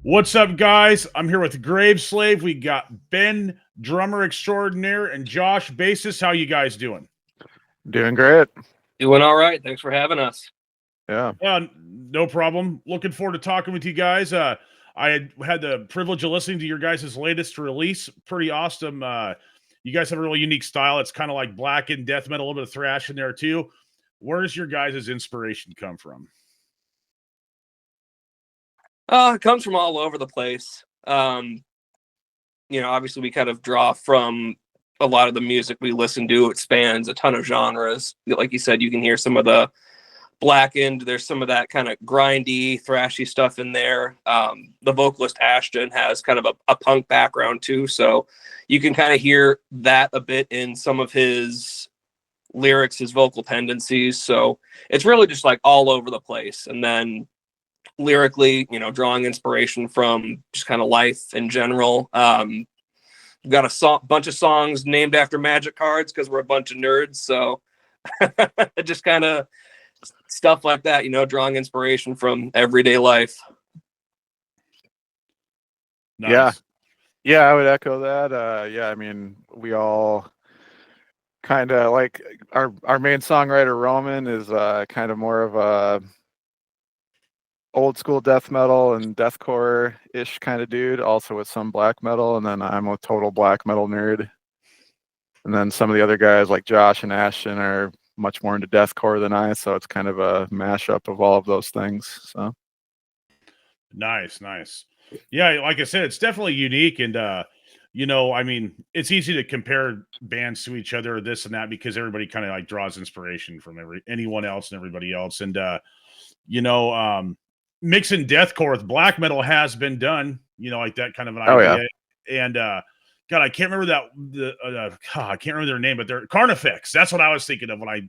What's up, guys? I'm here with Graveslave. We got Ben, drummer extraordinaire, and Josh, bassist. How you guys doing? Doing great. Doing all right. Thanks for having us. Yeah. No problem. Looking forward to talking with you guys. I had the privilege of listening to your guys' latest release. Pretty awesome. You guys have a really unique style. It's kind of like blackened death metal, a little bit of thrash in there too. Where does your guys' inspiration come from? It comes from all over the place. Obviously we kind of draw from a lot of the music we listen to. It spans a ton of genres. Like you said, you can hear some of the blackened. There's some of that kind of grindy, thrashy stuff in there. The vocalist Ashton has kind of a punk background too, so you can kind of hear that a bit in some of his lyrics, his vocal tendencies. So it's really just like all over the place. And then lyrically, drawing inspiration from just kind of life in general. We've got a bunch of songs named after magic cards because we're a bunch of nerds. So just kind of stuff like that, drawing inspiration from everyday life. Nice. Yeah, I would echo that. I mean, we all kind of like our main songwriter Roman is kind of more of a old school death metal and deathcore ish kind of dude, also with some black metal, and then I'm a total black metal nerd. And then some of the other guys like Josh and Ashton are much more into deathcore than I, so it's kind of a mashup of all of those things. So nice. Yeah, like I said, it's definitely unique, and I mean, it's easy to compare bands to each other, this and that, because everybody kind of like draws inspiration from anyone else and everybody else, and mixing deathcore with black metal has been done, like that kind of an idea. Yeah. And God, I can't remember I can't remember their name, but they're Carnifex. That's what I was thinking of when I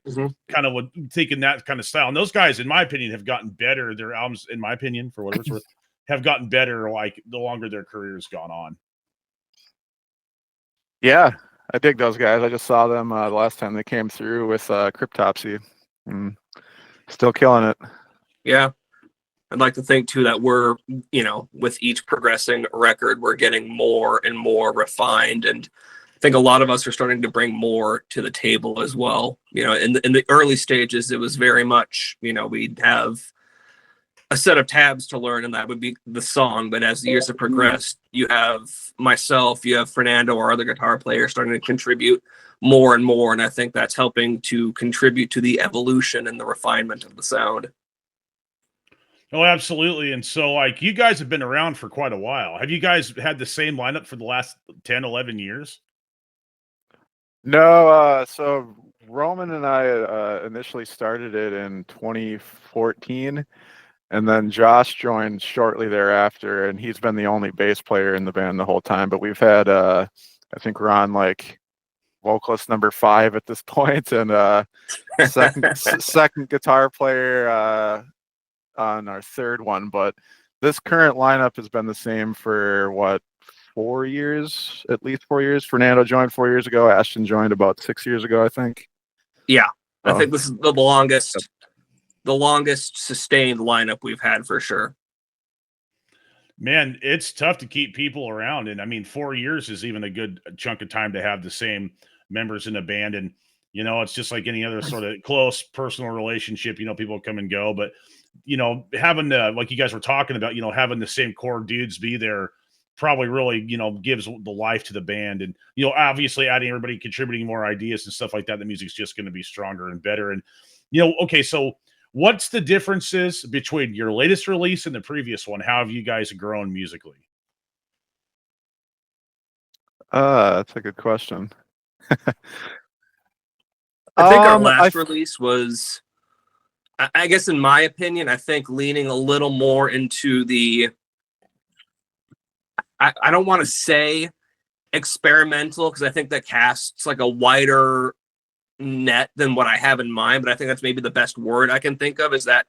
kind of was thinking that kind of style. And those guys, in my opinion, have gotten better. Their albums, in my opinion, for whatever it's worth, have gotten better like the longer their career's gone on. Yeah, I dig those guys. I just saw them the last time they came through with Cryptopsy. Still killing it. Yeah. I'd like to think too that we're, with each progressing record, we're getting more and more refined. And I think a lot of us are starting to bring more to the table as well. In the early stages, it was very much, we'd have a set of tabs to learn, and that would be the song. But as the years have progressed, you have myself, you have Fernando, our other guitar player, starting to contribute more and more. And I think that's helping to contribute to the evolution and the refinement of the sound. Oh, absolutely. And so, like, you guys have been around for quite a while. Have you guys had the same lineup for the last 10, 11 years? No, so Roman and I initially started it in 2014, and then Josh joined shortly thereafter, and he's been the only bass player in the band the whole time. But we've had, I think we're on like vocalist number 5 at this point, and second guitar player on our third one. But this current lineup has been the same for what, 4 years, at least 4 years. Fernando joined 4 years ago. Ashton joined about 6 years ago, I think. Yeah, I think this is the longest sustained lineup we've had for sure. Man, it's tough to keep people around, and I mean, 4 years is even a good chunk of time to have the same members in a band. And it's just like any other sort of close personal relationship. People come and go, but having like you guys were talking about, having the same core dudes be there probably really, gives the life to the band. And, obviously adding everybody contributing more ideas and stuff like that, the music's just going to be stronger and better. And, okay, so what's the differences between your latest release and the previous one? How have you guys grown musically? That's a good question. I think our last release was, I guess in my opinion, I think leaning a little more into the, I don't want to say experimental, because I think that casts like a wider net than what I have in mind, but I think that's maybe the best word I can think of, is that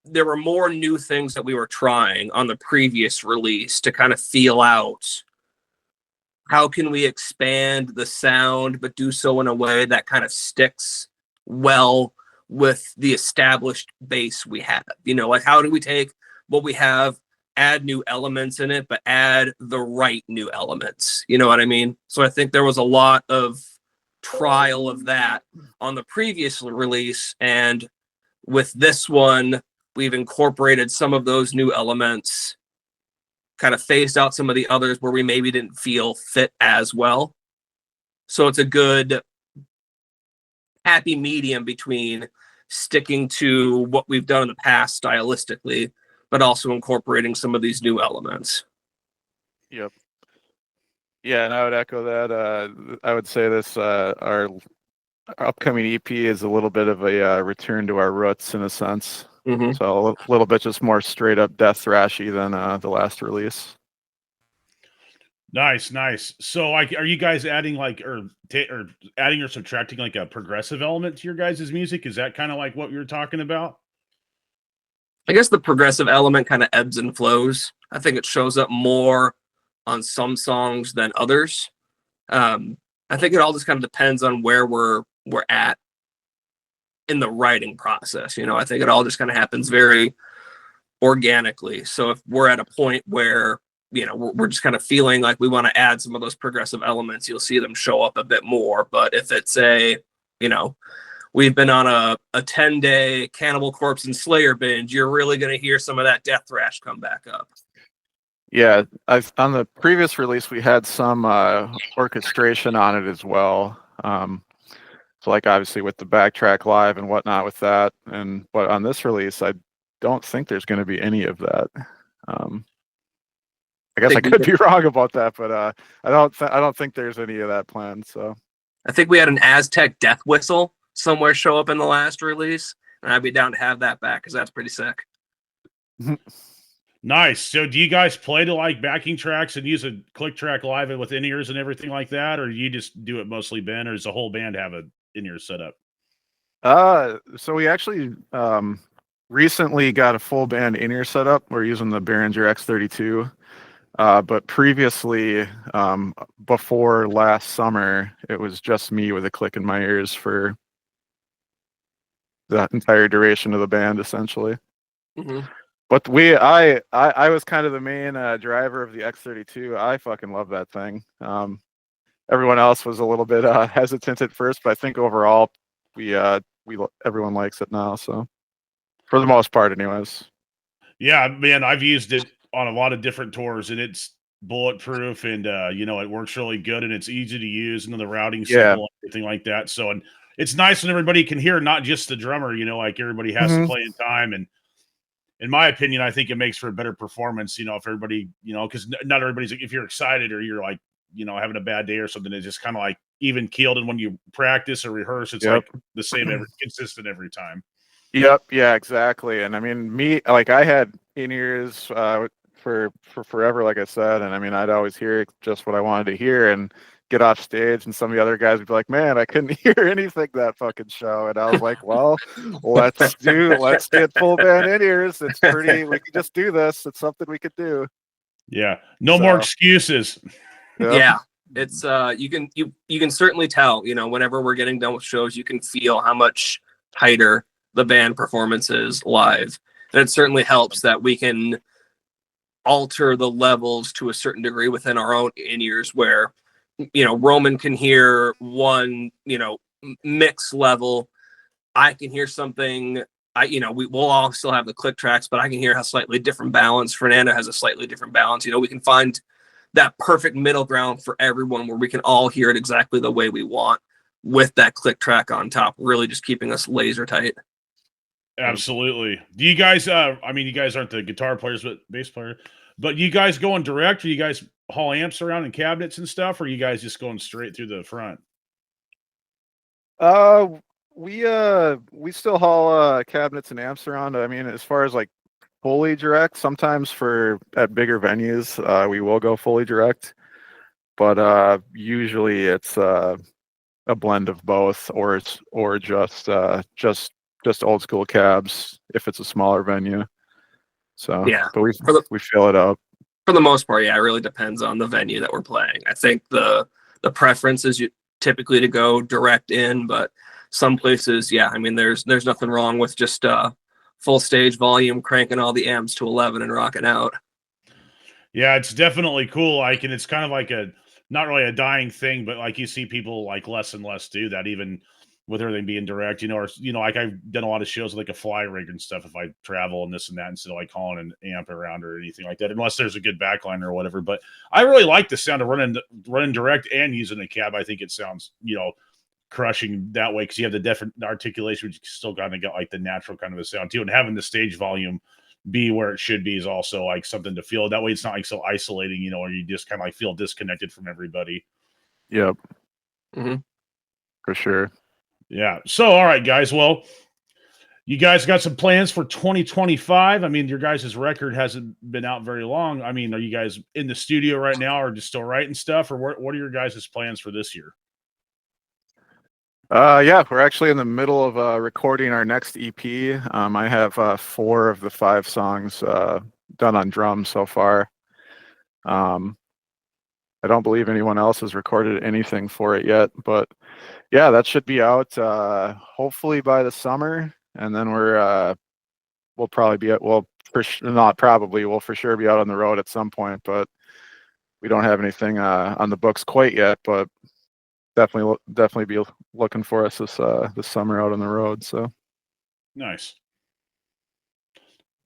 there were more new things that we were trying on the previous release to kind of feel out how can we expand the sound, but do so in a way that kind of sticks well with the established base we have. Like how do we take what we have, add new elements in it, but add the right new elements. You know what I mean? So I think there was a lot of trial of that on the previous release, and with this one, we've incorporated some of those new elements, kind of phased out some of the others where we maybe didn't feel fit as well. So it's a good happy medium between sticking to what we've done in the past stylistically, but also incorporating some of these new elements. Yep. Yeah, and I would echo that. I would say this, our upcoming EP is a little bit of a return to our roots in a sense. Mm-hmm. So a little bit just more straight up death thrashy than the last release. Nice. So, like, are you guys adding like, or adding or subtracting like a progressive element to your guys' music? Is that kind of like what you were talking about? I guess the progressive element kind of ebbs and flows. I think it shows up more on some songs than others. I think it all just kind of depends on where we're at in the writing process. You know, I think it all just kind of happens very organically. So if we're at a point where, you know, we're just kind of feeling like we want to add some of those progressive elements, you'll see them show up a bit more. But if it's you know, we've been on a 10-day Cannibal Corpse and Slayer binge, you're really going to hear some of that death thrash come back up. Yeah, on the previous release, we had some orchestration on it as well. So like obviously with the backtrack live and whatnot with that, but on this release, I don't think there's going to be any of that. I guess I could be wrong about that, but I don't think there's any of that planned. So I think we had an Aztec death whistle somewhere show up in the last release, and I'd be down to have that back because that's pretty sick. Nice. So do you guys play to like backing tracks and use a click track live with in-ears and everything like that? Or do you just do it mostly Ben, or does the whole band have a in-ear setup? So we actually recently got a full band in-ear setup. We're using the Behringer X32. But previously, before last summer, it was just me with a click in my ears for the entire duration of the band, essentially. Mm-hmm. But I was kind of the main driver of the X32. I fucking love that thing. Everyone else was a little bit hesitant at first, but I think overall everyone likes it now. So for the most part, anyways. Yeah, man, I've used it on a lot of different tours, and it's bulletproof, and you know, it works really good, and it's easy to use, and then the routing simple, and everything like that. So, and it's nice when everybody can hear, not just the drummer. You know, like everybody has to play in time, and in my opinion, I think it makes for a better performance. You know, if everybody, you know, because not everybody's like, if you're excited or you're like, you know, having a bad day or something, it's just kind of like even keeled, and when you practice or rehearse, it's like the same, consistent every time. Yep. Yeah, exactly. And I mean, I had in-ears for forever, like I said, and I mean, I'd always hear just what I wanted to hear and get off stage, and some of the other guys would be like, man, I couldn't hear anything that fucking show. And I was like, well, let's get full band in-ears. It's pretty, we can just do this. It's something we could do. Yeah. No more excuses. Yep. Yeah. It's you can certainly tell, you know, whenever we're getting done with shows, you can feel how much tighter the band performance is live. And it certainly helps that we can alter the levels to a certain degree within our own in-ears, where, you know, Roman can hear one, you know, mix level. I can hear something. We'll all still have the click tracks, but I can hear a slightly different balance. Fernando has a slightly different balance. You know, we can find that perfect middle ground for everyone where we can all hear it exactly the way we want, with that click track on top, really just keeping us laser tight. Absolutely. Do you guys, I mean, you guys aren't the guitar players, but bass player, but you guys going direct, or you guys haul amps around in cabinets and stuff, or you guys just going straight through the front? We still haul cabinets and amps around. I mean, as far as like fully direct, sometimes at bigger venues, we will go fully direct, but usually it's a blend of both, or just old school cabs if it's a smaller venue. So yeah, but we fill it up. For the most part, yeah, it really depends on the venue that we're playing. I think the preference is typically to go direct in, but some places, yeah, I mean, there's nothing wrong with just full stage volume, cranking all the amps to 11 and rocking out. Yeah, it's definitely cool. Like, and it's kind of like not really a dying thing, but like you see people like less and less do that, even with everything being direct, or, like I've done a lot of shows with like a fly rig and stuff if I travel and this and that instead of like calling an amp around or anything like that, unless there's a good backline or whatever. But I really like the sound of running direct and using a cab. I think it sounds, crushing that way because you have the different articulation, but you still kind of got like the natural kind of a sound too. And having the stage volume be where it should be is also like something to feel. That way it's not like so isolating, or you just kind of like feel disconnected from everybody. Yep. Mm-hmm. For sure. Yeah. So, all right, guys. Well, you guys got some plans for 2025. I mean, your guys' record hasn't been out very long. I mean, are you guys in the studio right now or just still writing stuff, or what are your guys' plans for this year? Yeah, we're actually in the middle of recording our next EP. I have 4 of the 5 songs done on drums so far. I don't believe anyone else has recorded anything for it yet, but yeah, that should be out hopefully by the summer, and then we'll probably be we'll for sure be out on the road at some point, but we don't have anything on the books quite yet, but definitely be looking for us this summer out on the road. So nice,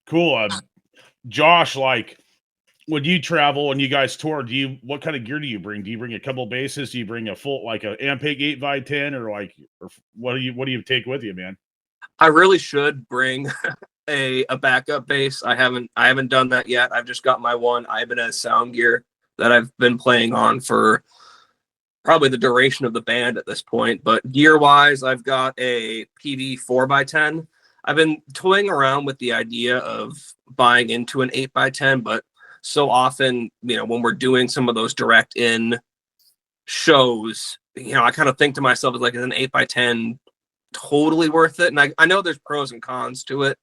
cool. Josh, like when you travel and you guys tour, what kind of gear do you bring? Do you bring a couple basses? Do you bring a full like a Ampeg 8x10 or what do you take with you, man? I really should bring a backup bass. I haven't done that yet. I've just got my one Ibanez sound gear that I've been playing on for probably the duration of the band at this point. But gear wise, I've got a PV 4x10. I've been toying around with the idea of buying into an 8x10, but so often, when we're doing some of those direct in shows, I kind of think to myself, is an 8x10 totally worth it? And I know there's pros and cons to it.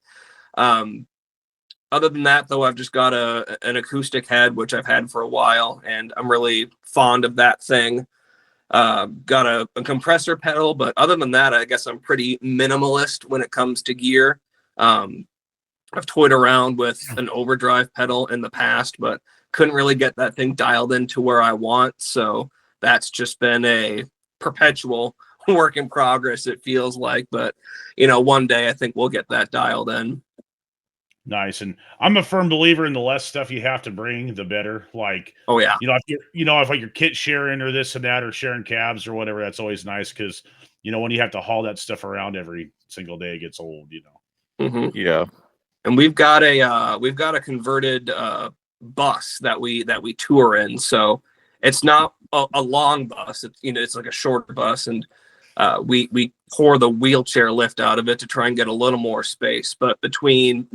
Other than that, though, I've just got an acoustic head, which I've had for a while, and I'm really fond of that thing. Got a compressor pedal, but other than that, I guess I'm pretty minimalist when it comes to gear. I've toyed around with an overdrive pedal in the past, but couldn't really get that thing dialed into where I want. So that's just been a perpetual work in progress, it feels like. But, one day I think we'll get that dialed in. Nice. And I'm a firm believer in the less stuff you have to bring, the better. Like, oh yeah, if like your kit sharing or this and that or sharing cabs or whatever, that's always nice because, when you have to haul that stuff around every single day, it gets old, Mm-hmm. Yeah. And we've got a converted bus that we tour in. So it's not a long bus. It's like a short bus, and we pour the wheelchair lift out of it to try and get a little more space. But between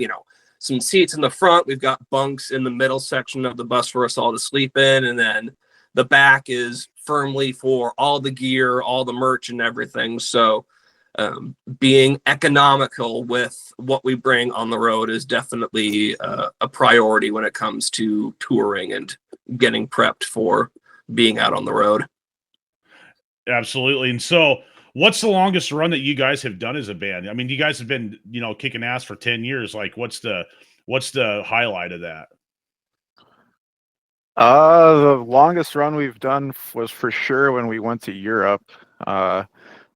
some seats in the front, we've got bunks in the middle section of the bus for us all to sleep in, and then the back is firmly for all the gear, all the merch, and everything. So being economical with what we bring on the road is definitely a priority when it comes to touring and getting prepped for being out on the road. Absolutely. And so what's the longest run that you guys have done as a band? I mean, you guys have been, kicking ass for 10 years. Like what's the highlight of that? The longest run we've done was for sure when we went to Europe.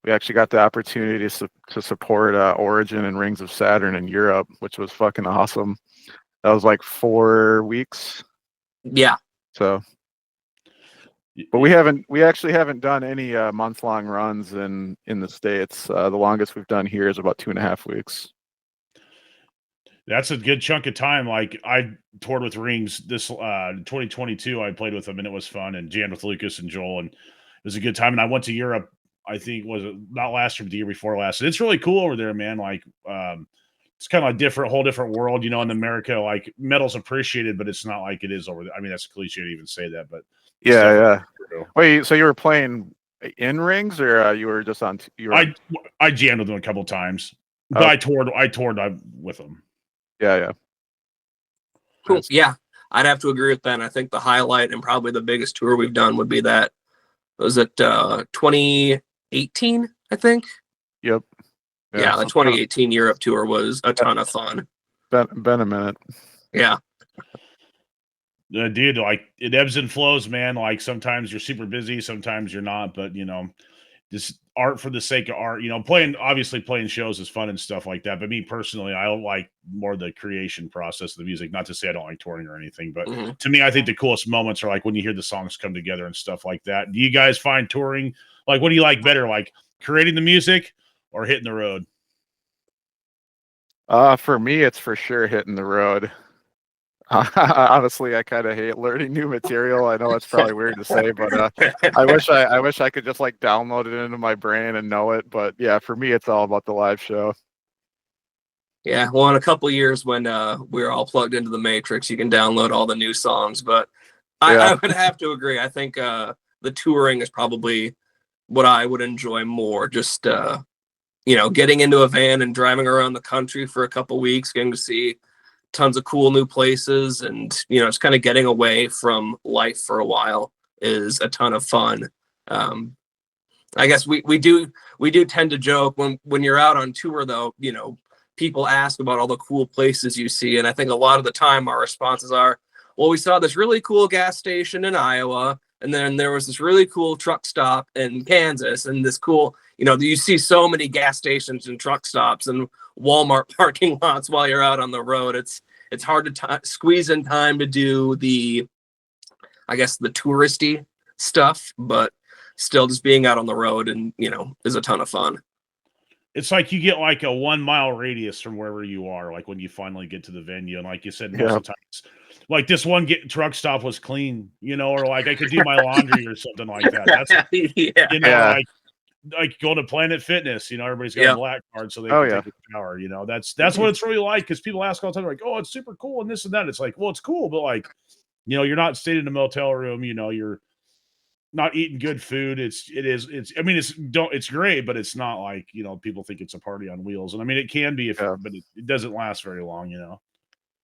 We actually got the opportunity to support Origin and Rings of Saturn in Europe, which was fucking awesome. That was like 4 weeks. Yeah. So, but we actually haven't done any month-long runs in the States. The longest we've done here is about 2.5 weeks. That's a good chunk of time. Like I toured with Rings this 2022. I played with them and it was fun and jammed with Lucas and Joel and it was a good time. And I went to Europe. I think was it not last year, but the year before last. And it's really cool over there, man. Like, it's kind of a whole different world, in America. Like, metal's appreciated, but it's not like it is over there. I mean, that's a cliche to even say that, but yeah. Wait, so you were playing in Rings, or you were just on? I jammed with them a couple times, but I toured with them. Yeah. Cool. Nice. Yeah, I'd have to agree with Ben. I think the highlight and probably the biggest tour we've done would be that. Was it 2018, I think? Yep. Yeah, the 2018 Europe tour was a ton of fun. Been a minute. Yeah. Dude, like it ebbs and flows, man. Like sometimes you're super busy, sometimes you're not, but just art for the sake of art, obviously playing shows is fun and stuff like that. But me personally, I don't like more the creation process of the music. Not to say I don't like touring or anything, but to me, I think the coolest moments are like when you hear the songs come together and stuff like that. Do you guys find touring, like, what do you like better, like creating the music or hitting the road? For me, it's for sure hitting the road. Honestly, I kind of hate learning new material. I know it's probably weird to say, but I wish I could just like download it into my brain and know it. But yeah, for me, it's all about the live show. Yeah, well, in a couple years when we're all plugged into the Matrix, you can download all the new songs. But I would have to agree. I think the touring is probably what I would enjoy more. Just getting into a van and driving around the country for a couple weeks, getting to see tons of cool new places, and just kind of getting away from life for a while is a ton of fun. I guess we do tend to joke when you're out on tour, though, people ask about all the cool places you see, and I think a lot of the time our responses are, well, we saw this really cool gas station in Iowa, and then there was this really cool truck stop in Kansas, and this cool, you see so many gas stations and truck stops and Walmart parking lots while you're out on the road. It's hard to squeeze in time to do the touristy stuff, but still just being out on the road and is a ton of fun. It's like you get like a 1 mile radius from wherever you are, like when you finally get to the venue. And like you said, most of the times, like this one truck stop was clean, or like I could do my laundry or something like that. That's like going to Planet Fitness, everybody's got a black card so they can take a shower. That's what it's really like, because people ask all the time, like, oh, it's super cool and this and that. It's like, well, it's cool, but like, you're not staying in a motel room, you're not eating good food. It's great, but it's not like, people think it's a party on wheels. And I mean, it can be, but it doesn't last very long,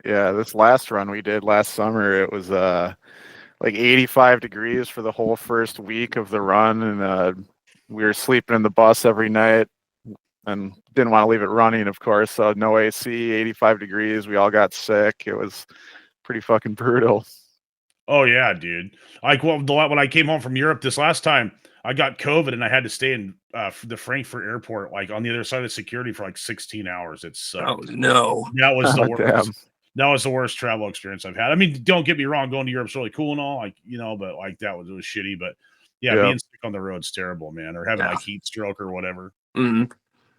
Yeah, this last run we did last summer, it was like 85 degrees for the whole first week of the run, and we were sleeping in the bus every night and didn't want to leave it running, of course. So no AC, 85 degrees. We all got sick. It was pretty fucking brutal. Oh yeah, dude. Like, well, when I came home from Europe this last time, I got COVID and I had to stay in the Frankfurt airport, like on the other side of security for like 16 hours. It sucked. Oh no. That was the worst. That was the worst travel experience I've had. I mean, don't get me wrong, going to Europe's really cool and all, like, but like it was shitty. But yeah, being sick on the road's terrible, man, or having like heat stroke or whatever. Mm-hmm.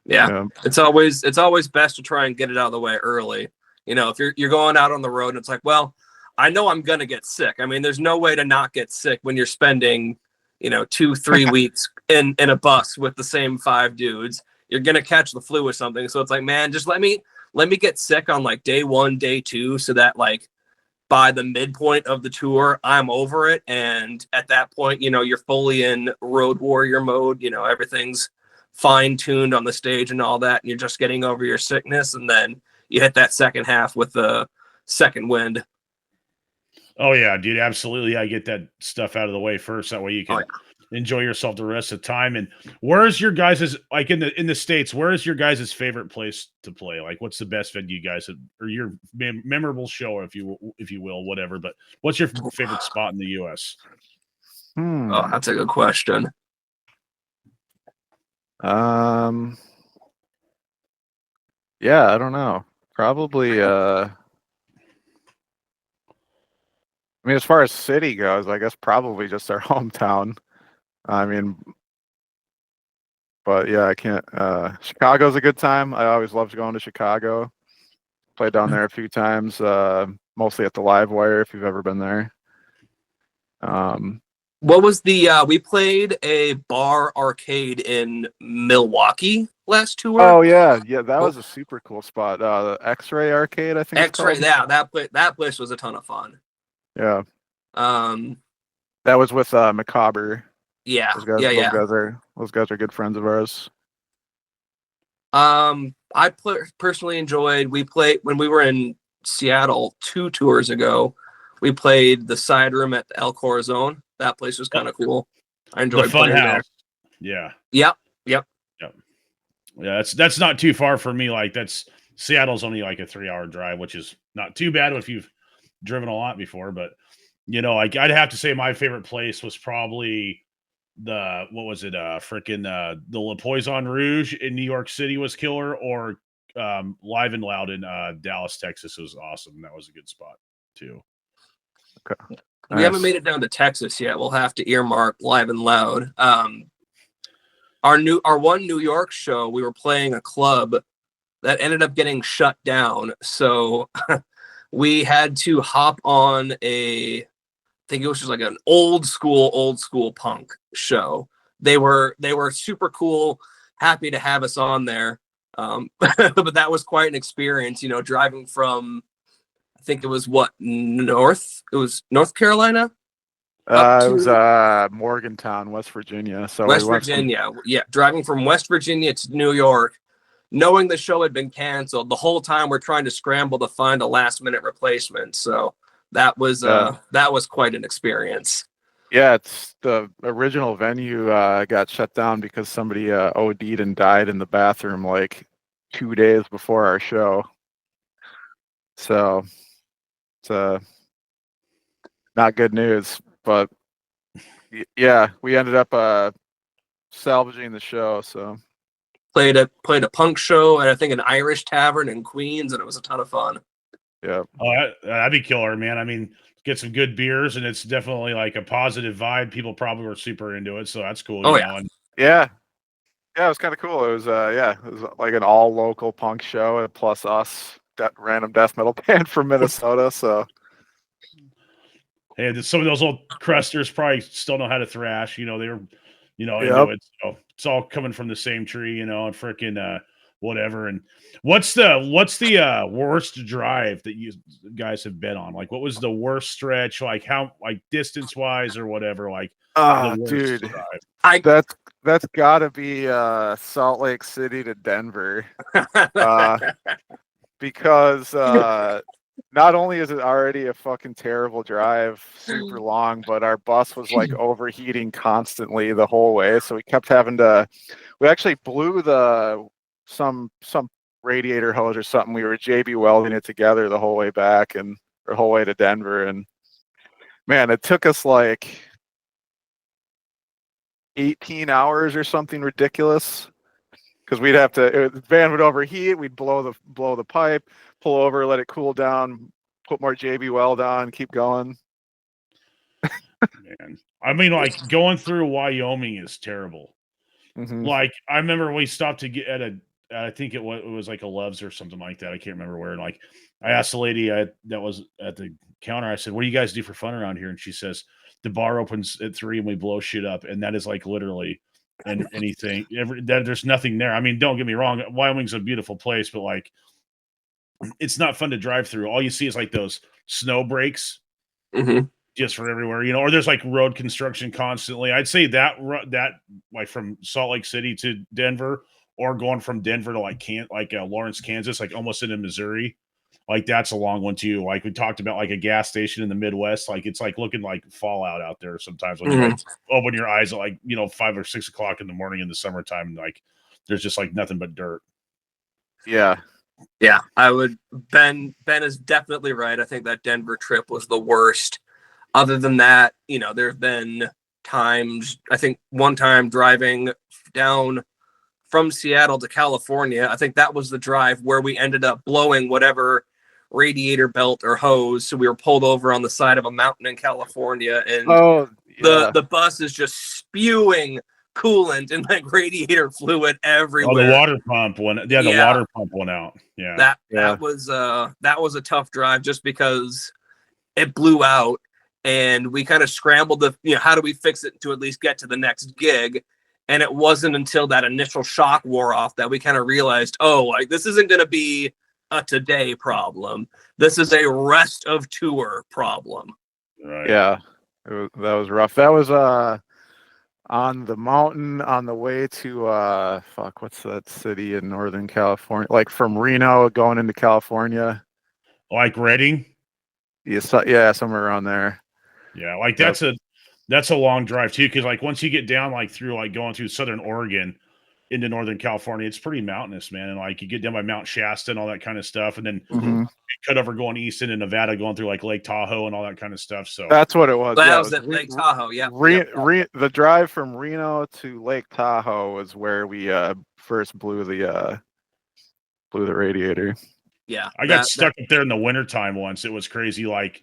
Yeah. It's always best to try and get it out of the way early. If you're going out on the road and it's like, well, I know I'm gonna get sick. I mean, there's no way to not get sick when you're spending, 2-3 weeks in a bus with the same 5 dudes. You're gonna catch the flu or something. So it's like, man, just let me get sick on like day 1, day 2, so that like by the midpoint of the tour, I'm over it. And at that point, you're fully in road warrior mode. Everything's fine tuned on the stage and all that, and you're just getting over your sickness, and then you hit that second half with the second wind. Oh yeah, dude, absolutely. I get that stuff out of the way first. That way you can enjoy yourself the rest of the time. And where's your guys' like in the States? Where is your guys' favorite place to play? Like, what's the best venue you guys have, or your memorable show, if you will, whatever. But what's your favorite spot in the U.S.? Oh, that's a good question. Yeah, I don't know. Probably. I mean, as far as city goes, I guess probably just our hometown. I mean, but yeah, I can't. Chicago's a good time. I always loved going to Chicago. Played down there a few times, mostly at the Live Wire, if you've ever been there. What was we played a bar arcade in Milwaukee last tour. Oh yeah, that was a super cool spot. The X-Ray Arcade, I think. X-Ray, that place was a ton of fun. Yeah. That was with Macabre. Yeah. Those guys are good friends of ours. I personally enjoyed. We played when we were in Seattle 2 tours ago. We played the side room at the El Corazon. That place was kind of cool. I enjoyed the fun playing house. there. Yeah. Yep. Yeah, that's not too far for me. Like Seattle's only like a 3-hour drive, which is not too bad if you've driven a lot before. But like I'd have to say my favorite place was probably what was it? The La Poison Rouge in New York City was killer, or Live and Loud in Dallas, Texas was awesome. That was a good spot too. Okay. We haven't made it down to Texas yet. We'll have to earmark Live and Loud. Our one New York show, we were playing a club that ended up getting shut down. So we had to hop on I think it was just like an old school punk show. They were super cool, happy to have us on there. But that was quite an experience, driving from, I think it was North Carolina. It was Morgantown, West Virginia. So West Virginia. Yeah. Driving from West Virginia to New York, knowing the show had been canceled. The whole time we're trying to scramble to find a last minute replacement. So that was quite an experience. Yeah, it's the original venue got shut down because somebody OD'd and died in the bathroom like 2 days before our show. So it's not good news, but yeah, we ended up salvaging the show. So played a punk show and I think an Irish tavern in Queens, and it was a ton of fun. Yeah. Oh, that'd be killer, man. I mean, get some good beers, and it's definitely like a positive vibe. People probably were super into it, so that's cool. Oh, yeah. Yeah, it was kind of cool. It was it was like an all local punk show, and plus us, that random death metal band from Minnesota. So hey, some of those old crusters probably still know how to thrash. They were, into it. So it's all coming from the same tree, and freaking whatever. And what's the worst drive that you guys have been on? Like, what was the worst stretch? Like how, like distance wise or whatever? Like, the worst dude, drive? that's gotta be Salt Lake City to Denver, because not only is it already a fucking terrible drive, super long, but our bus was like overheating constantly the whole way. So we kept having to. We actually blew some radiator hose or something. We were JB welding it together the whole way back and the whole way to Denver, and man, it took us like 18 hours or something ridiculous, because we'd have to, the van would overheat, we'd blow the pipe, pull over, let it cool down, put more JB weld on, keep going. Man, I mean, like going through Wyoming is terrible. Mm-hmm. Like I remember we stopped to get at I think it was like a Love's or something like that. I can't remember where. And like I asked the lady that was at the counter, I said, "What do you guys do for fun around here?" And she says, "The bar opens at 3 and we blow shit up." And that is like literally anything. There's nothing there. I mean, don't get me wrong, Wyoming's a beautiful place, but like it's not fun to drive through. All you see is like those snow breaks. Mm-hmm. Just for everywhere, or there's like road construction constantly. I'd say that like from Salt Lake City to Denver, or going from Denver to like Lawrence, Kansas, like almost into Missouri, like that's a long one too. Like we talked about, like a gas station in the Midwest, like it's like looking like Fallout out there sometimes when you like open your eyes at like 5 or 6 o'clock in the morning in the summertime, and like there's just like nothing but dirt. Yeah, I would. Ben is definitely right. I think that Denver trip was the worst. Other than that, there have been times, I think one time driving down from Seattle to California, I think that was the drive where we ended up blowing whatever radiator belt or hose. So we were pulled over on the side of a mountain in California, and the bus is just spewing coolant and like radiator fluid everywhere. Oh, the water pump went. Yeah, the water pump went out. Yeah. That was a tough drive just because it blew out. And we kind of scrambled how do we fix it to at least get to the next gig? And it wasn't until that initial shock wore off that we kind of realized, like this isn't going to be a today problem. This is a rest of tour problem. Right. Yeah, that was rough. That was on the mountain on the way to what's that city in Northern California? Like from Reno going into California. Like Redding? Yeah, somewhere around there. Yeah, like that's a long drive too, because like once you get down like through like going through Southern Oregon, into Northern California, it's pretty mountainous, man. And like you get down by Mount Shasta and all that kind of stuff, and then you cut over going east into Nevada, going through like Lake Tahoe and all that kind of stuff. So that's what it was. That Yeah, was at Lake Tahoe. Yeah. The drive from Reno to Lake Tahoe is where we first blew the radiator. Yeah. I got stuck up there in the wintertime once. It was crazy. Like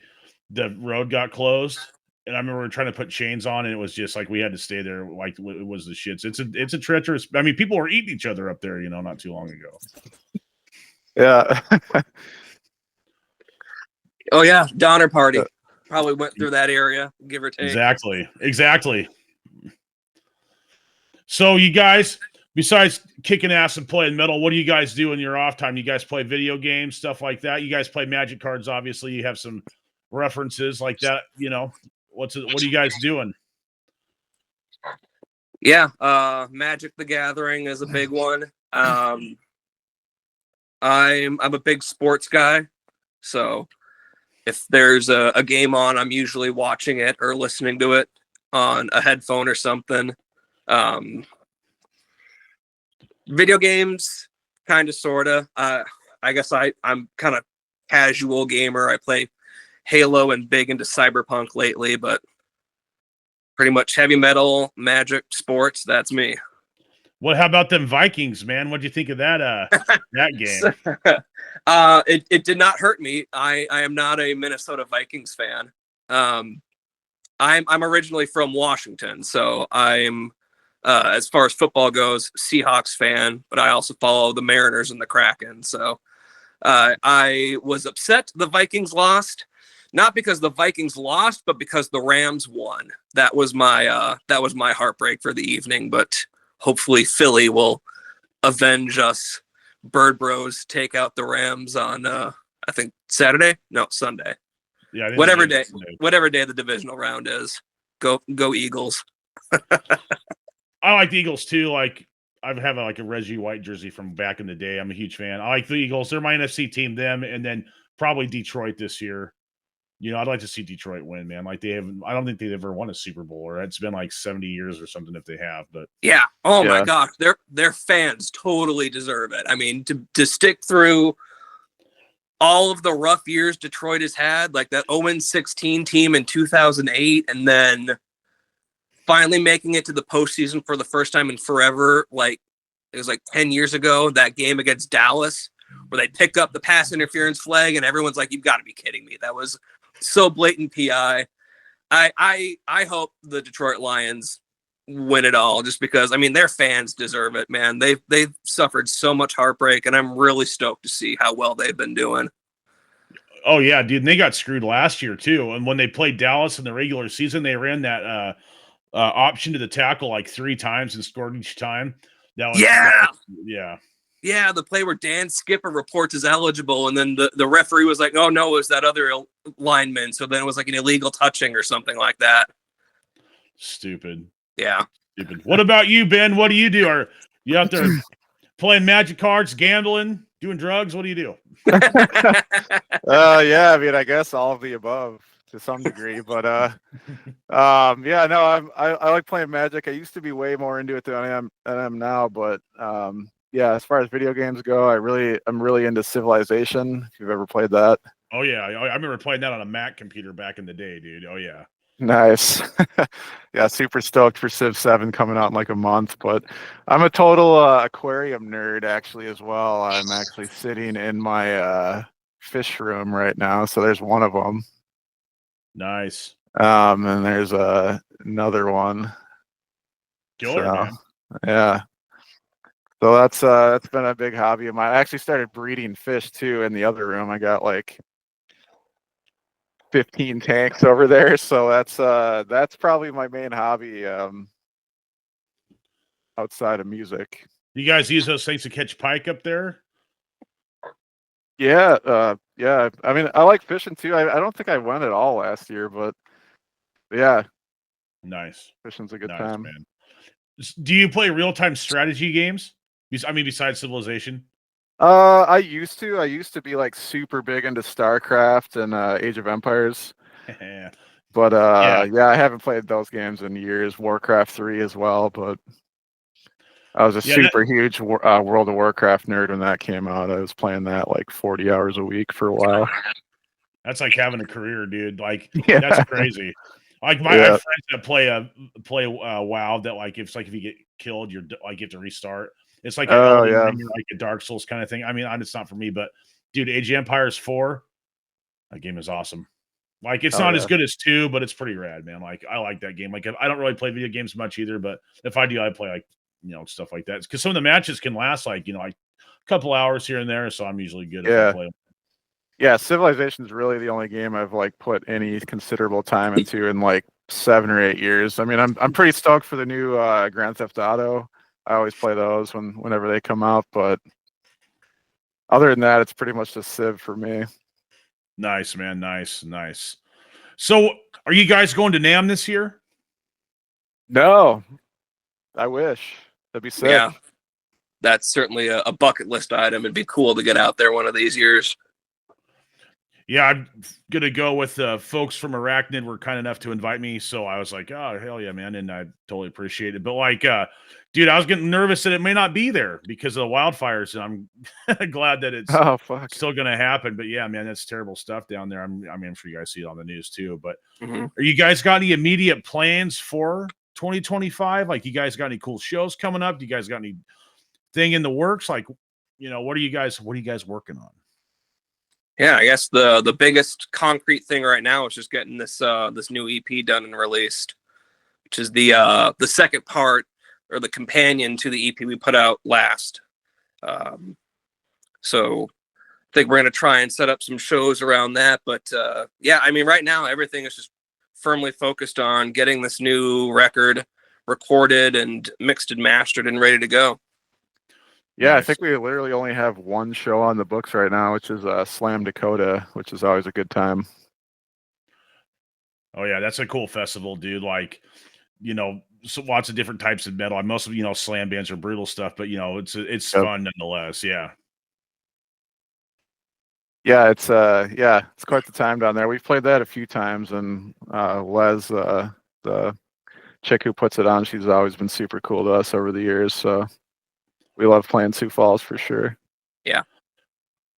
the road got closed. And I remember we were trying to put chains on, and it was just like we had to stay there. Like it was the shits. It's a treacherous. I mean, people were eating each other up there, not too long ago. Yeah. Oh yeah, Donner Party probably went through that area, give or take. Exactly. So you guys, besides kicking ass and playing metal, what do you guys do in your off time? You guys play video games, stuff like that. You guys play Magic cards. Obviously, you have some references like that. What are you guys doing? Yeah, Magic the Gathering is a big one. I'm a big sports guy, so if there's a game on, I'm usually watching it or listening to it on a headphone or something. Video games, kind of, sort of. I guess I'm kind of casual gamer. I play Halo and big into Cyberpunk lately, but pretty much heavy metal, Magic, sports, that's me. How about them Vikings, man? What'd you think of that that game? It did not hurt me. I am not a Minnesota Vikings fan. I'm originally from Washington, so I'm as far as football goes, Seahawks fan, but I also follow the Mariners and the Kraken. So I was upset the Vikings lost. Not because the Vikings lost, but because the Rams won. That was my heartbreak for the evening. But hopefully Philly will avenge us. Bird Bros take out the Rams on I think Saturday? No, Sunday. Yeah, whatever day the divisional round is. Go Eagles. I like the Eagles too. Like I have a Reggie White jersey from back in the day. I'm a huge fan. I like the Eagles. They're my NFC team. Them, and then probably Detroit this year. I'd like to see Detroit win, man. Like I don't think they've ever won a Super Bowl, or it's been like 70 years or something if they have. But yeah, my gosh, their fans totally deserve it. I mean, to stick through all of the rough years Detroit has had, like that 0-16 team in 2008, and then finally making it to the postseason for the first time in forever. Like it was like 10 years ago, that game against Dallas, where they picked up the pass interference flag, and everyone's like, "You've got to be kidding me!" That was so blatant PI. I hope the Detroit Lions win it all, just because I mean their fans deserve it, man. They've suffered so much heartbreak, and I'm really stoked to see how well they've been doing. Oh yeah, dude, and they got screwed last year too. And when they played Dallas in the regular season, they ran that option to the tackle like 3 times and scored each time. Yeah, the play where Dan Skipper reports is eligible, and then the referee was like, "Oh no, it was that other lineman." So then it was like an illegal touching or something like that. Stupid. Yeah. Stupid. What about you, Ben? What do you do? Are you out there playing Magic cards, gambling, doing drugs? What do you do? Yeah, I mean, I guess all of the above to some degree, but yeah, no, I like playing Magic. I used to be way more into it than I am now, but yeah, as far as video games go, I'm really into Civilization. If you've ever played that. Oh yeah, I remember playing that on a Mac computer back in the day, dude. Oh yeah. Nice. Yeah, super stoked for Civ 7 coming out in like a month, but I'm a total aquarium nerd actually as well. I'm actually sitting in my fish room right now, so there's one of them. Nice. And there's another one. Killer, man. Yeah. So that's been a big hobby of mine. I actually started breeding fish too in the other room. I got like 15 tanks over there, so that's probably my main hobby outside of music. You guys use those things to catch pike up there? Yeah, yeah. I mean, I like fishing too. I don't think I went at all last year, but yeah. Nice. Fishing's a good time, man. Do you play real-time strategy games? I mean, besides Civilization? I used to be like super big into StarCraft and Age of Empires. But yeah, I haven't played those games in years. Warcraft 3 as well, but I was a Yeah, super huge World of Warcraft nerd when that came out. I was playing that like 40 hours a week for a while. that's like having a career, dude. Like that's Yeah. crazy. Like I Yeah. have friends that play WoW that like if you get killed, like you have to restart. It's like an Oh Elden yeah. Ring or like a Dark Souls kind of thing. I mean, it's not for me, but dude, Age of Empires 4, that game is awesome. Like it's Oh not as yeah. good as 2, but it's pretty rad, man. Like I like that game. Like I don't really play video games much either, but if I do, I play like stuff like that. Because some of the matches can last like like a couple hours here and there, so I'm usually good if I Yeah. play. Yeah, Civilization's really the only game I've like put any considerable time into in like 7 or 8 years. I mean, I'm pretty stoked for the new Grand Theft Auto. I always play those whenever they come out, but other than that, it's pretty much just Civ for me. Nice, man. Nice. So, are you guys going to NAMM this year? No, I wish. That'd be sick. Yeah, that's certainly a bucket list item. It'd be cool to get out there one of these years. Yeah, I'm gonna go with folks from Arachnid were kind enough to invite me, so I was like, oh hell yeah, man, and I totally appreciate it. But like, dude, I was getting nervous that it may not be there because of the wildfires, and I'm glad that it's Oh fuck. still gonna happen. But yeah, man, that's terrible stuff down there. I'm sure you guys see it on the news too. But Mhm. are you guys got any immediate plans for 2025? Like, you guys got any cool shows coming up? Do you guys got any thing in the works? Like, what are you guys working on? Yeah, I guess the biggest concrete thing right now is just getting this new EP done and released, which is the second part or the companion to the EP we put out last. So I think we're gonna try and set up some shows around that. But yeah, I mean, right now everything is just firmly focused on getting this new record recorded and mixed and mastered and ready to go. Yeah, I Nice. think we literally only have one show on the books right now, which is Slam Dakota, which is always a good time. Oh yeah, that's a cool festival, dude. Like, so lots of different types of metal. Most of slam bands are brutal stuff, but it's Yep. fun nonetheless. Yeah. Yeah, it's quite the time down there. We've played that a few times, and Les, the chick who puts it on, she's always been super cool to us over the years. So we love playing Sioux Falls for sure. Yeah.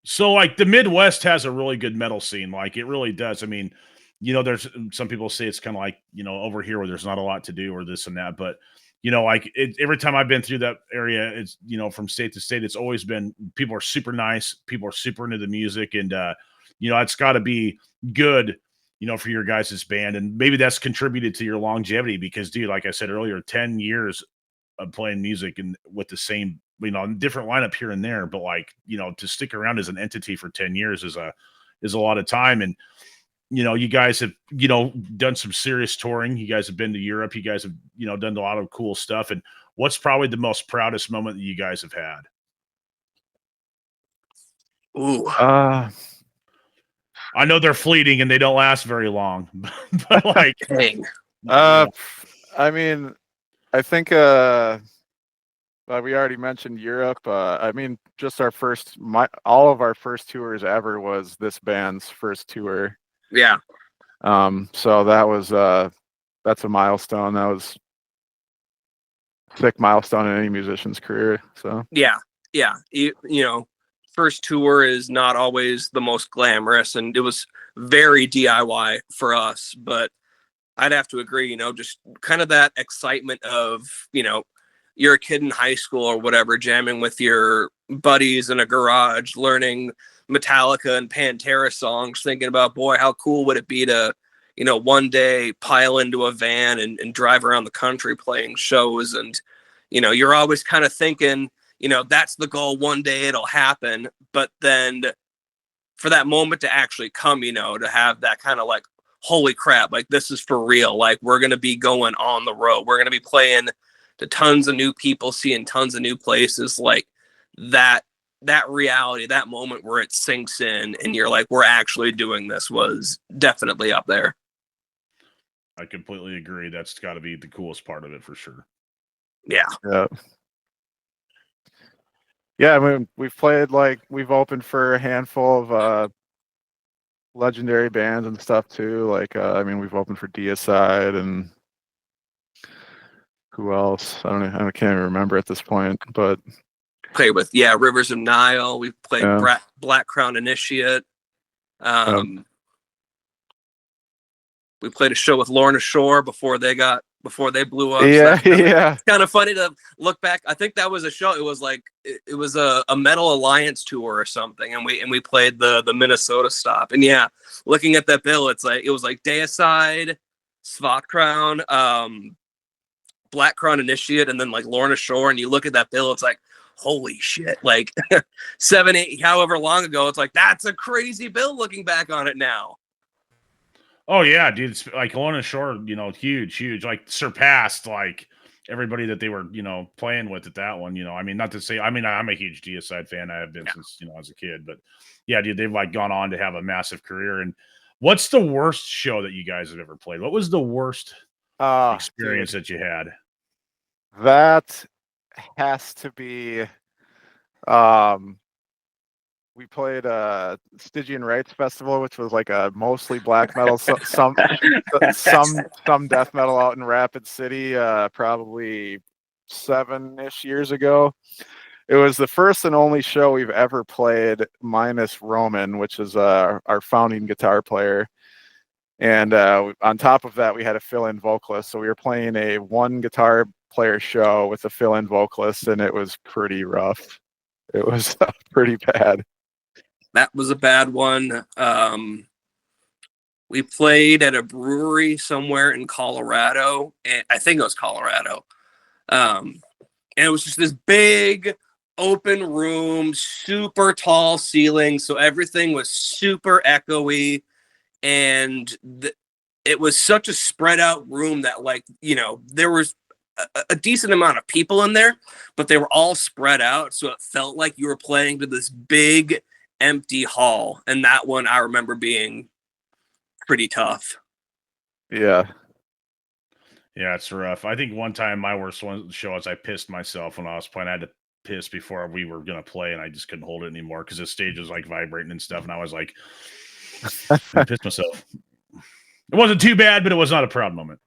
So like the Midwest has a really good metal scene. Like it really does. I mean, there's some people say it's kind of like, over here where there's not a lot to do or this and that, but like every time I've been through that area, it's, from state to state, it's always been, people are super nice. People are super into the music and, it's gotta be good, for your guys' band. And maybe that's contributed to your longevity because dude, like I said earlier, 10 years of playing music and with the same, different lineup here and there, but like, to stick around as an entity for 10 years is a lot of time. And, you guys have, done some serious touring. You guys have been to Europe. You guys have, done a lot of cool stuff. And what's probably the most proudest moment that you guys have had? Ooh. I know they're fleeting and they don't last very long, but like, Dang. I mean, I think we already mentioned Europe. I mean, just all of our first tours ever was this band's first tour. Yeah. So that's a milestone. That was a thick milestone in any musician's career. So Yeah. First tour is not always the most glamorous, and it was very DIY for us, but I'd have to agree, just kind of that excitement of, you're a kid in high school or whatever, jamming with your buddies in a garage, learning Metallica and Pantera songs, thinking about, boy, how cool would it be to, one day pile into a van and drive around the country playing shows. And, you're always kind of thinking, that's the goal. One day it'll happen. But then for that moment to actually come, to have that kind of like, holy crap, like this is for real. Like we're going to be going on the road. We're going to be playing to tons of new people, seeing tons of new places. Like that reality, that moment where it sinks in and you're like, we're actually doing this was definitely up there. I completely agree. That's got to be the coolest part of it for sure. Yeah. Yeah, I mean, we've opened for a handful of legendary bands and stuff too. Like, I mean, we've opened for Deicide and Who else? I can't even remember at this point. But Played with Rivers of Nile. We played Black Crown Initiate. We played a show with Lorna Shore before they blew up. Yeah, so yeah. It's kind of funny to look back. I think that was a show. It was like it was a Metal Alliance tour or something, and we played the Minnesota stop. And looking at that bill, it was like Deicide, Svot Crown, Black Crown Initiate, and then like Lorna Shore. And you look at that bill, it's like, holy shit! Like 7, 8, however long ago, it's like that's a crazy bill looking back on it now. Oh yeah, dude. It's like Lorna Shore, huge, like surpassed like everybody that they were, playing with at that one. I mean, not to say, I'm a huge Deicide fan. I have been since, as a kid, but yeah, dude, they've like gone on to have a massive career. And what's the worst show that you guys have ever played? What was the worst experience that you had? That has to be, we played Stygian Rites Festival, which was like a mostly black metal, some death metal out in Rapid City, probably 7-ish years ago. It was the first and only show we've ever played, minus Roman, which is our founding guitar player. And on top of that, we had a fill-in vocalist. So we were playing a one guitar player show with a fill-in vocalist, and it was pretty rough. It was pretty bad. That was a bad one. We played at a brewery somewhere in Colorado, and I think it was Colorado. And it was just this big open room, super tall ceiling, so everything was super echoey, and it was such a spread out room that there was a decent amount of people in there, but they were all spread out, so it felt like you were playing to this big empty hall. And that one I remember being pretty tough. Yeah, it's rough. I think one time my worst show is I pissed myself when I was playing. I had to piss before we were gonna play, and I just couldn't hold it anymore because the stage was like vibrating and stuff, and I was like, I pissed myself. It wasn't too bad, but it was not a proud moment.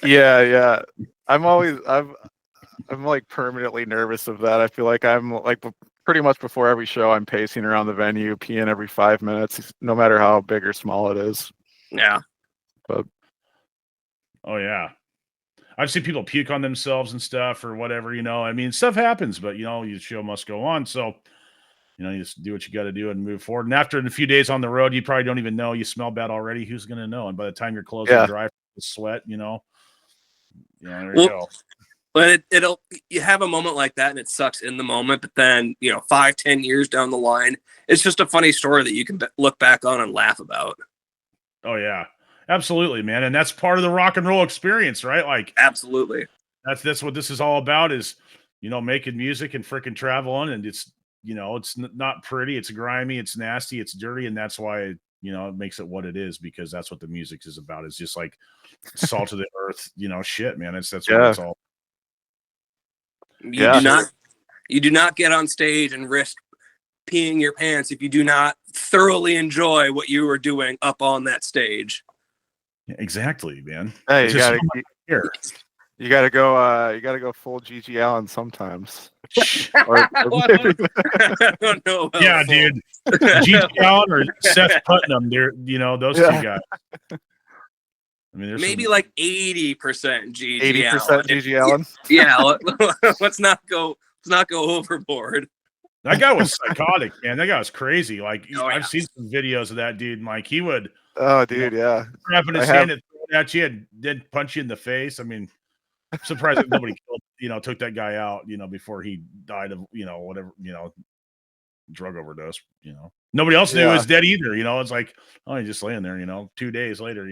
Yeah. I'm like permanently nervous of that. I feel like I'm like pretty much before every show, I'm pacing around the venue, peeing every 5 minutes, no matter how big or small it is. Yeah. But oh yeah, I've seen people puke on themselves and stuff or whatever. I mean, stuff happens, but the show must go on. So you just do what you got to do and move forward. And after a few days on the road, you probably don't even know. You smell bad already. Who's going to know? And by the time your clothes are dry from the sweat, there you go. But you have a moment like that and it sucks in the moment. But then, 5-10 years down the line, it's just a funny story that you can look back on and laugh about. Oh, yeah, absolutely, man. And that's part of the rock and roll experience, right? Like, absolutely. That's what this is all about is, making music and freaking traveling. And it's, it's not pretty. It's grimy. It's nasty. It's dirty. And that's why, it makes it what it is, because that's what the music is about. It's just like salt of the earth, shit, man. That's what it's all. You do not get on stage and risk peeing your pants if you do not thoroughly enjoy what you are doing up on that stage. Yeah, exactly, man. Hey, you gotta go full G.G. Allen sometimes. I don't know. Yeah, dude. G.G. Allen or Seth Putnam, they're those two guys. I mean, maybe like 80% G.G. 80% G.G. Allen. Yeah, let's not go overboard. That guy was psychotic, man. That guy was crazy. Like I've seen some videos of that dude, and like he would. Oh, dude, yeah. Grabbing his hand and throwing at you and then punch you in the face. I mean, I'm surprised that nobody took that guy out, before he died of, whatever, drug overdose. Nobody else knew he was dead either. It's like, oh, he's just laying there. 2 days later.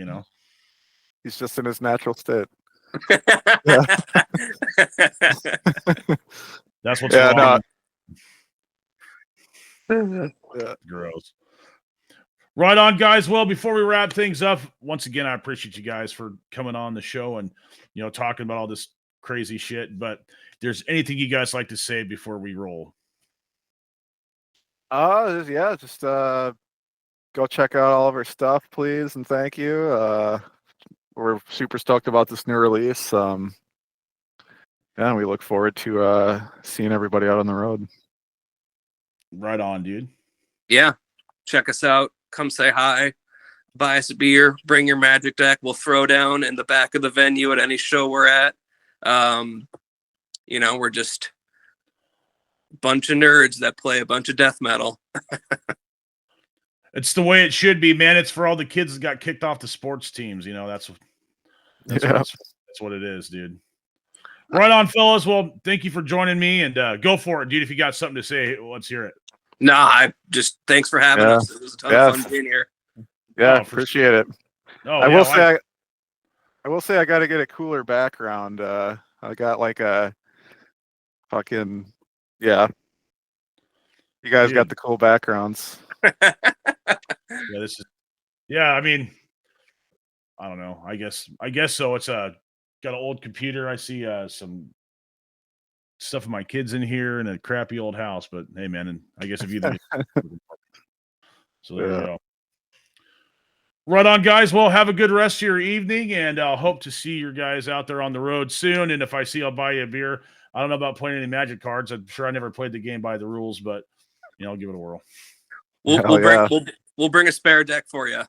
He's just in his natural state. That's what's wrong. Yeah. Gross. Right on, guys. Well, before we wrap things up, once again, I appreciate you guys for coming on the show and talking about all this crazy shit. But if there's anything you guys like to say before we roll? Just go check out all of our stuff, please, and thank you. We're super stoked about this new release. Yeah, we look forward to seeing everybody out on the road. Right on, dude. Yeah. Check us out. Come say hi. Buy us a beer. Bring your Magic deck. We'll throw down in the back of the venue at any show we're at. We're just a bunch of nerds that play a bunch of death metal. It's the way it should be, man. It's for all the kids that got kicked off the sports teams. That's what it is, dude. Right on, fellas. Well, thank you for joining me, and go for it, dude. If you got something to say, let's hear it. Nah, thanks for having us. It was a ton of fun being here. Yeah, appreciate it. Oh, I will say I got to get a cooler background. I got like a fucking You guys got the cool backgrounds. I mean, I don't know. I guess so. It's got an old computer. I see some stuff of my kids in here and a crappy old house. But hey, man, and I guess if you think so, there you go. Right on, guys. Well, have a good rest of your evening, and I'll hope to see your guys out there on the road soon. And if I see, I'll buy you a beer. I don't know about playing any Magic cards. I'm sure I never played the game by the rules, but I'll give it a whirl. We'll bring a spare deck for you.